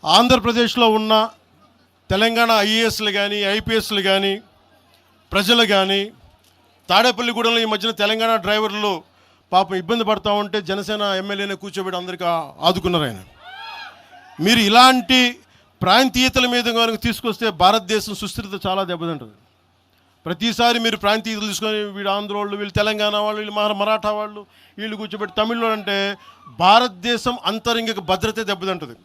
ఆంధ్రప్రదేశ్లో ఉన్న తెలంగాణ ఐఏఎస్లు కానీ ఐపీఎస్లు కానీ ప్రజలు కానీ తాడేపల్లిగూడెంలో ఈ మధ్యన తెలంగాణ డ్రైవర్లు పాపం ఇబ్బంది పడతా ఉంటే జనసేన ఎమ్మెల్యేనే కూర్చోబెట్టి అందరికీ ఆదుకున్నారు ఆయన. మీరు ఇలాంటి ప్రాంతీయతల మీద కనుక తీసుకొస్తే భారతదేశం సుస్థిరత చాలా దెబ్బతింటుంది. ప్రతిసారి మీరు ప్రాంతీయతలు తీసుకొని వీళ్ళు ఆంధ్ర వాళ్ళు, వీళ్ళు తెలంగాణ వాళ్ళు, వీళ్ళు మరాఠా వాళ్ళు, వీళ్ళు కూర్చోబెట్టి తమిళలో అంటే భారతదేశం అంతరంగిక భద్రత దెబ్బతింటుంది.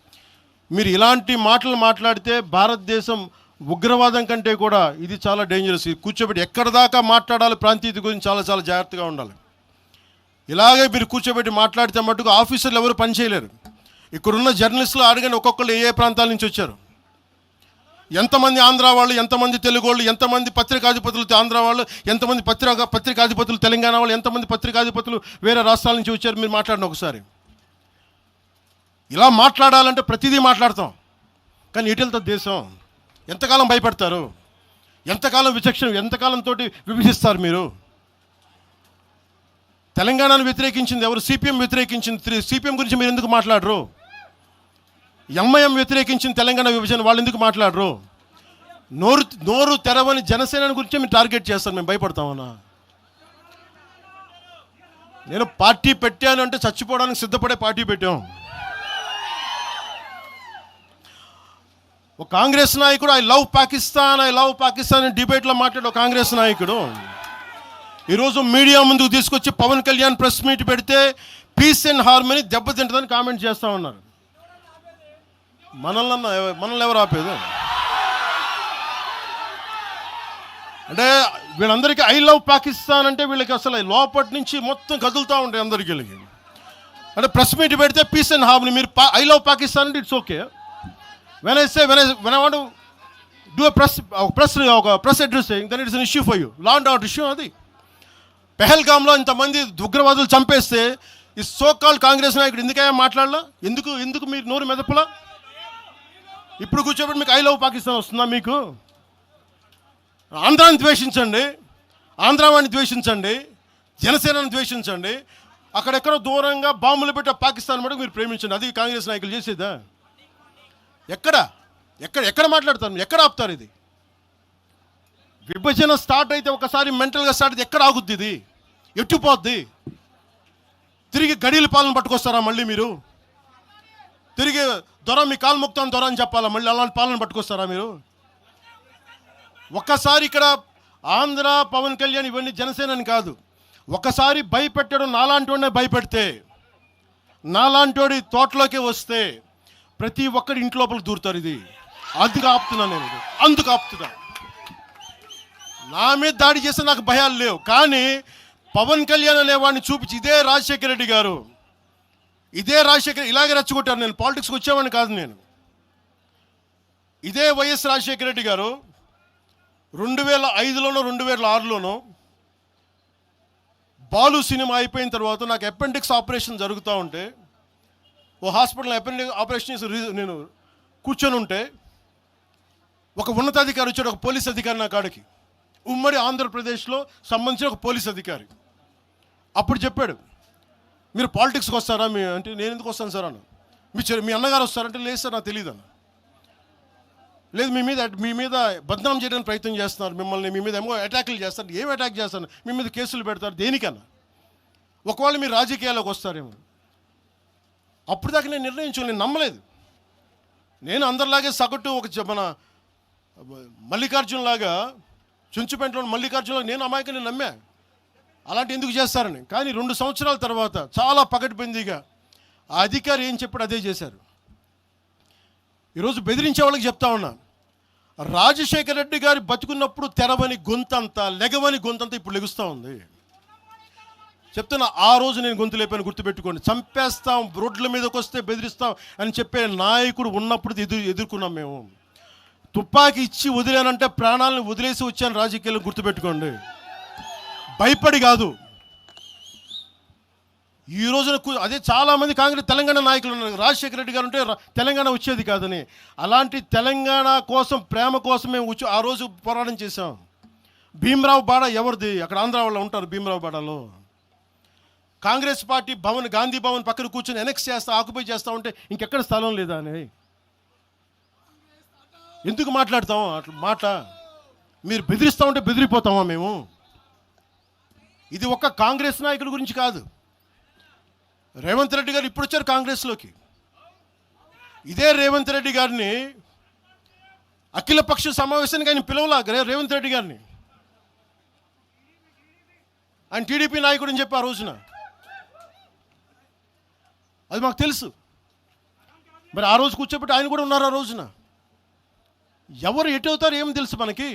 మీరు ఇలాంటి మాటలు మాట్లాడితే భారతదేశం ఉగ్రవాదం కంటే కూడా ఇది చాలా డేంజరస్. కూర్చోబెట్టి ఎక్కడ దాకా మాట్లాడాలి ప్రాంతీయత గురించి చాలా చాలా జాగ్రత్తగా ఉండాలి. ఇలాగే మీరు కూర్చోబెట్టి మాట్లాడితే మటుకు ఆఫీసర్లు ఎవరు పనిచేయలేరు. ఇక్కడున్న జర్నలిస్టులు అడగండి, ఒక్కొక్కళ్ళు ఏ ప్రాంతాల నుంచి వచ్చారు, ఎంతమంది ఆంధ్ర వాళ్ళు, ఎంతమంది తెలుగు వాళ్ళు, ఎంతమంది పత్రికాధిపతులు ఆంధ్ర వాళ్ళు, ఎంతమంది పత్రికాధిపతులు తెలంగాణ వాళ్ళు, ఎంతమంది పత్రికాధిపతులు వేరే రాష్ట్రాల నుంచి వచ్చారు. మీరు మాట్లాడిన ఒకసారి ఇలా మాట్లాడాలంటే ప్రతిదీ మాట్లాడతాం, కానీ ఇటెళ్తా దేశం ఎంతకాలం భయపడతారు, ఎంతకాలం విచక్షణ, ఎంతకాలంతో విభజిస్తారు. మీరు తెలంగాణను వ్యతిరేకించింది ఎవరు? సిపిఎం వ్యతిరేకించింది. సిపిఎం గురించి మీరు ఎందుకు మాట్లాడరు? ఎంఐఎం వ్యతిరేకించిన తెలంగాణ విభజన, వాళ్ళు ఎందుకు మాట్లాడరు? నోరు తెరవని జనసేన గురించి మీరు టార్గెట్ చేస్తారు. మేము భయపడతామన్నా? నేను పార్టీ పెట్టాను అంటే చచ్చిపోవడానికి సిద్ధపడే పార్టీ పెట్టాం. ఒక కాంగ్రెస్ నాయకుడు ఐ లవ్ పాకిస్తాన్ డిబేట్లో మాట్లాడే ఒక కాంగ్రెస్ నాయకుడు ఈరోజు మీడియా ముందుకు తీసుకొచ్చి పవన్ కళ్యాణ్ ప్రెస్ మీట్ పెడితే పీస్ అండ్ హార్మనీ దెబ్బతింటుందని కామెంట్ చేస్తూ ఉన్నారు. మనల్ని ఎవరు ఆపేది? అంటే వీళ్ళందరికీ ఐ లవ్ పాకిస్తాన్ అంటే వీళ్ళకి అసలు లోపటి నుంచి మొత్తం కదులుతూ ఉంటాయి అందరికీ. అంటే ప్రెస్ మీట్ పెడితే పీస్ అండ్ హార్మనీ, మీరు ఐ లవ్ పాకిస్తాన్ అంటే it's okay. when I want to do a press address saying then it is an issue for you, law and order issue. అది పెహల్గామ్లో ఇంతమంది ఉగ్రవాదులు చంపేస్తే ఈ సోకాల్ కాంగ్రెస్ నాయకుడు ఎందుకయ్యా మాట్లాడలా? ఎందుకు మీరు నోరు మెదపలా? ఇప్పుడు కూర్చోబెట్టి మీకు ఐ లవ్ పాకిస్తాన్ వస్తుందా? మీకు ఆంధ్రాని ద్వేషించండి, ఆంధ్రావాణి ద్వేషించండి, జనసేనని ద్వేషించండి, అక్కడెక్కడో దూరంగా బాంబులు పెట్టే పాకిస్తాన్ మటుకు మీరు ప్రేమించండి. అది కాంగ్రెస్ నాయకులు చేసేదా? ఎక్కడ మాట్లాడతారు? ఎక్కడ ఆపుతారు? ఇది విభజన స్టార్ట్ అయితే ఒకసారి మెంటల్గా స్టార్ట్ అయితే ఎక్కడ ఆగుద్ది? ఇది ఎట్టుపోద్ది? తిరిగి గడీల పాలన పట్టుకొస్తారా మళ్ళీ? మీరు తిరిగి దొర మీ కాలు మొక్తాను దొర అని చెప్పాలా? మళ్ళీ అలాంటి పాలన పట్టుకొస్తారా మీరు? ఒక్కసారి ఇక్కడ ఆంధ్ర పవన్ కళ్యాణ్ ఇవన్నీ జనసేనని కాదు, ఒకసారి భయపెట్టడం నాలాంటి వాడినే భయపెడితే, నాలాంటి వాడి తోటలోకి వస్తే ప్రతి ఒక్కడి ఇంటి లోపలికి దూరుతారు. ఇది అందుకు ఆపుతున్నా నేను, అందుకు ఆపుతున్నా. నా మీద దాడి చేస్తే నాకు భయాలు లేవు, కానీ పవన్ కళ్యాణ్ అనేవాడిని చూపించి ఇదే రాజశేఖర రెడ్డి గారు, ఇలాగే రెచ్చగొట్టారు. నేను పాలిటిక్స్కి వచ్చేవాడిని కాదు. నేను ఇదే వైఎస్ రాజశేఖర రెడ్డి గారు 2005లోనో 2006లోనో బాలు సినిమా అయిపోయిన తర్వాత నాకు అపెండిక్స్ ఆపరేషన్ జరుగుతూ ఉంటే ఓ హాస్పిటల్ అపెండిక్స్ ఆపరేషన్ చేసి నేను కూర్చొని ఉంటే ఒక ఉన్నతాధికారి వచ్చాడు, ఒక పోలీస్ అధికారి నా కాడికి, ఉమ్మడి ఆంధ్రప్రదేశ్లో సంబంధించిన ఒక పోలీస్ అధికారి. అప్పుడు చెప్పాడు, మీరు పాలిటిక్స్కి వస్తారా? అంటే నేను ఎందుకు వస్తాను సార్ అన్న. మీ అన్నగారు వస్తారంటే లేదు సార్ నాకు తెలియదు అన్న. లేదు, మీ మీద బద్నాం చేయడానికి ప్రయత్నం చేస్తున్నారు, మిమ్మల్ని మీ మీద ఏమో అటాక్లు చేస్తారు. ఏం అటాక్ చేస్తాను? మీ మీద కేసులు పెడతారు, దేనికన్నా? ఒకవేళ మీరు రాజకీయాల్లోకి వస్తారేమో. అప్పుడు దాకా నేను నిర్ణయించుకోలేదు, నేను నమ్మలేదు. నేను అందరిలాగే సగటు మన మల్లికార్జున్ లాగా, చుంచుపెంటలో మల్లికార్జునలాగా నేను అమాయకుని నమ్మా అలాంటి ఎందుకు చేస్తారని. కానీ 2 సంవత్సరాల తర్వాత చాలా పకడ్బందీగా ఆ అధికారి ఏం చెప్పాడు అదే చేశారు. ఈరోజు బెదిరించే వాళ్ళకి చెప్తా ఉన్నా, రాజశేఖర రెడ్డి గారి బతుకున్నప్పుడు తెరవని గొంతంతా, లెగవని గొంతంతా ఇప్పుడు లెగుస్తూ ఉంది. చెప్తున్నా, ఆ రోజు నేను గొంతు లేపాను, గుర్తుపెట్టుకోండి. చంపేస్తాం, రోడ్ల మీదకి వస్తే బెదిరిస్తాం అని చెప్పే నాయకుడు ఉన్నప్పుడు ఎదుర్కొన్నాం మేము. తుపాకీ ఇచ్చి వదిలేనంటే ప్రాణాలను వదిలేసి వచ్చాను రాజకీయాలు, గుర్తుపెట్టుకోండి. భయపడి కాదు. ఈ రోజున అదే చాలామంది కాంగ్రెస్ తెలంగాణ నాయకులు ఉన్నారు, రాజశేఖర రెడ్డి గారు ఉంటే తెలంగాణ వచ్చేది కాదని. అలాంటి తెలంగాణ కోసం, ప్రేమ కోసం మేము ఆ రోజు పోరాటం చేశాం. భీమరావు బాడ ఎవరిది? అక్కడ ఆంధ్ర వాళ్ళు ఉంటారు భీమరావు బాడలో. కాంగ్రెస్ పార్టీ భవన్, గాంధీ భవన్ పక్కన కూర్చొని ఎనెక్స్ చేస్తా, ఆక్యుపై చేస్తూ ఉంటే ఇంకెక్కడ స్థలం లేదా అని. ఎందుకు మాట్లాడతాం అట్లా మాట? మీరు బెదిరిస్తూ ఉంటే బెదిరిపోతామా మేము? ఇది ఒక్క కాంగ్రెస్ నాయకుడి గురించి కాదు. రేవంత్ రెడ్డి గారు ఇప్పుడు వచ్చారు కాంగ్రెస్లోకి. ఇదే రేవంత్ రెడ్డి గారిని అఖిలపక్ష సమావేశానికి ఆయన పిలవలా రేవంత్ రెడ్డి గారిని. ఆయన టీడీపీ నాయకుడు అని చెప్పి ఆ రోజున అది మాకు తెలుసు. మరి ఆ రోజు కూర్చోబెట్టి ఆయన కూడా ఉన్నారు ఆ రోజున. ఎవరు ఎటు అవుతారు ఏం తెలుసు మనకి?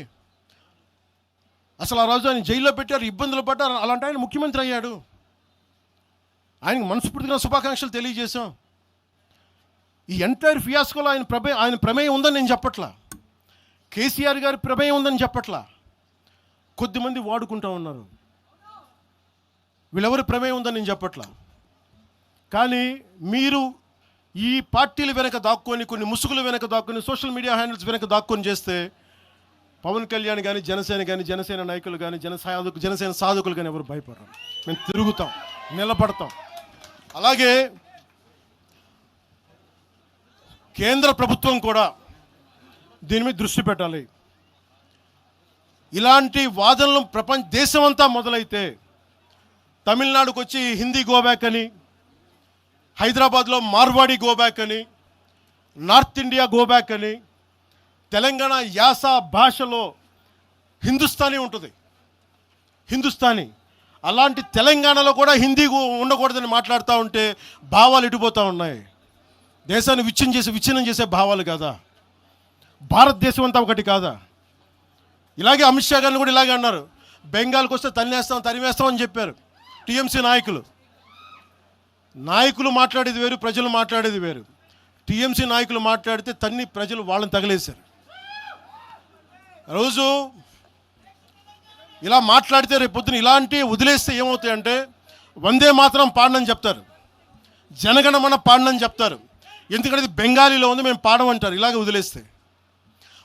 అసలు ఆ రోజు ఆయన జైల్లో పెట్టారు, ఇబ్బందులు పడ్డారు. అలాంటి ఆయన ముఖ్యమంత్రి అయ్యాడు. ఆయనకు మనస్ఫూర్తిగా శుభాకాంక్షలు తెలియజేశాం. ఈ ఎంటైర్ ఫియాస్కోలో ఆయన ప్రమేయం ఉందని నేను చెప్పట్లా. కేసీఆర్ గారి ప్రమేయం ఉందని చెప్పట్లా. కొద్దిమంది వాడుకుంటూ ఉన్నారు. వీళ్ళెవరి ప్రమేయం ఉందని నేను చెప్పట్లా. కానీ మీరు ఈ పార్టీల వెనక దాక్కొని, కొన్ని ముసుగుల వెనక దాక్కొని, సోషల్ మీడియా హ్యాండిల్స్ వెనక దాక్కొని చేస్తే పవన్ కళ్యాణ్ కానీ జనసేన నాయకులు కానీ జనసేన సాధకులు కానీ ఎవరు భయపడరు. మేము తిరుగుతాం, నిలబడతాం. అలాగే కేంద్ర ప్రభుత్వం కూడా దీని మీద దృష్టి పెట్టాలి. ఇలాంటి వాదనలు దేశమంతా మొదలైతే తమిళనాడుకు వచ్చి హిందీ గోబ్యాక్ అని, హైదరాబాద్లో మార్వాడి గోబ్యాక్ అని, నార్త్ ఇండియా గోబ్యాక్ అని, తెలంగాణ యాస భాషలో హిందుస్థానీ ఉంటుంది, హిందుస్థానీ. అలాంటి తెలంగాణలో కూడా హిందీ ఉండకూడదని మాట్లాడుతూ ఉంటే భావాలు ఇటుపోతూ ఉన్నాయి. దేశాన్ని విచ్ఛిన్నం చేసే భావాలు కాదా? భారతదేశం అంతా ఒకటి కాదా? ఇలాగే అమిత్ షా గారిని కూడా ఇలాగే అన్నారు. బెంగాల్కి వస్తే తరిమేస్తాం అని చెప్పారు టీఎంసీ నాయకులు మాట్లాడేది వేరు, ప్రజలు మాట్లాడేది వేరు. టీఎంసీ నాయకులు మాట్లాడితే ప్రజలు వాళ్ళని తగిలేశారు. రోజు ఇలా మాట్లాడితే రేపు పొద్దున ఇలాంటి వదిలేస్తే ఏమవుతాయంటే వందే మాత్రం పాడనని చెప్తారు, జనగణమన పాడనని చెప్తారు. ఎందుకంటే ఇది బెంగాలీలో ఉంది, మేము పాడమంటారు. ఇలాగే వదిలేస్తే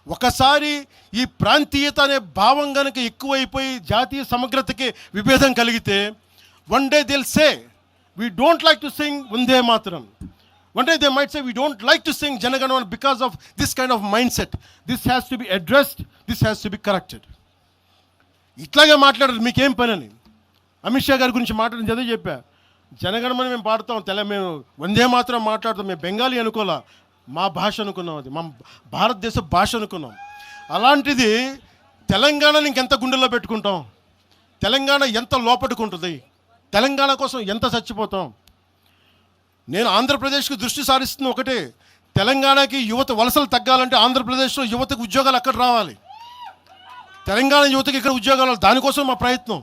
ఒకసారి ఈ ప్రాంతీయత అనే భావం కనుక ఎక్కువైపోయి జాతీయ సమగ్రతకి విభేదం కలిగితే వన్ డే దిల్ సే we don't like to sing Vande Mataram. One day they might say we don't like to sing Janaganamana because of this kind of mindset. This has to be addressed. This has to be corrected. ఇట్లాగే మాట్లాడారు. మీకేం పని అని అమిత్ షా గారి గురించి మాట్లాడిన చదివి చెప్పా. జనగణమన మేము పాడతాం, మేము వందే మాత్రం మాట్లాడతాం. మేము బెంగాలీ అనుకోలే, మా భాష అనుకున్నాం, అది మా భారతదేశ భాష అనుకున్నాం. అలాంటిది తెలంగాణని ఇంకెంత గుండెల్లో పెట్టుకుంటాం? తెలంగాణ ఎంత లోపట్టుకుంటుంది? తెలంగాణ కోసం ఎంత చచ్చిపోతాం? నేను ఆంధ్రప్రదేశ్కి దృష్టి సారిస్తుంది ఒకటే, తెలంగాణకి యువత వలసలు తగ్గాలంటే ఆంధ్రప్రదేశ్లో యువతకు ఉద్యోగాలు అక్కడ రావాలి, తెలంగాణ యువతకి ఇక్కడ ఉద్యోగాలు. దానికోసం మా ప్రయత్నం.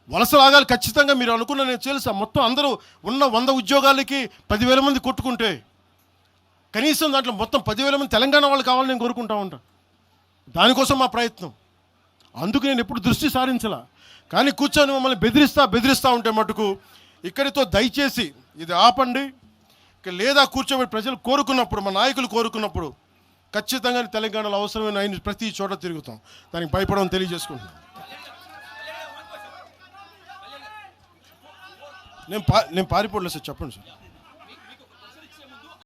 వలసలు ఆగాలి ఖచ్చితంగా. మీరు అనుకున్న నేను తెలుసా, మొత్తం అందరూ ఉన్న 100 ఉద్యోగాలకి 10,000 మంది కొట్టుకుంటే కనీసం దాంట్లో మొత్తం 10,000 మంది తెలంగాణ వాళ్ళు కావాలని నేను కోరుకుంటా ఉంటా. దానికోసం మా ప్రయత్నం. అందుకు నేను ఎప్పుడు దృష్టి సారించలా. కానీ కూర్చొని మమ్మల్ని బెదిరిస్తూ ఉంటే మటుకు ఇక్కడితో దయచేసి ఇది ఆపండి. లేదా కూర్చోబెట్టి ప్రజలు కోరుకున్నప్పుడు, మా నాయకులు కోరుకున్నప్పుడు ఖచ్చితంగా తెలంగాణలో అవసరమైన ప్రతి చోట తిరుగుతాం. దానికి భయపడమని తెలియజేసుకుంటున్నాను. నేను పారిపోలేదు సార్. చెప్పండి సార్.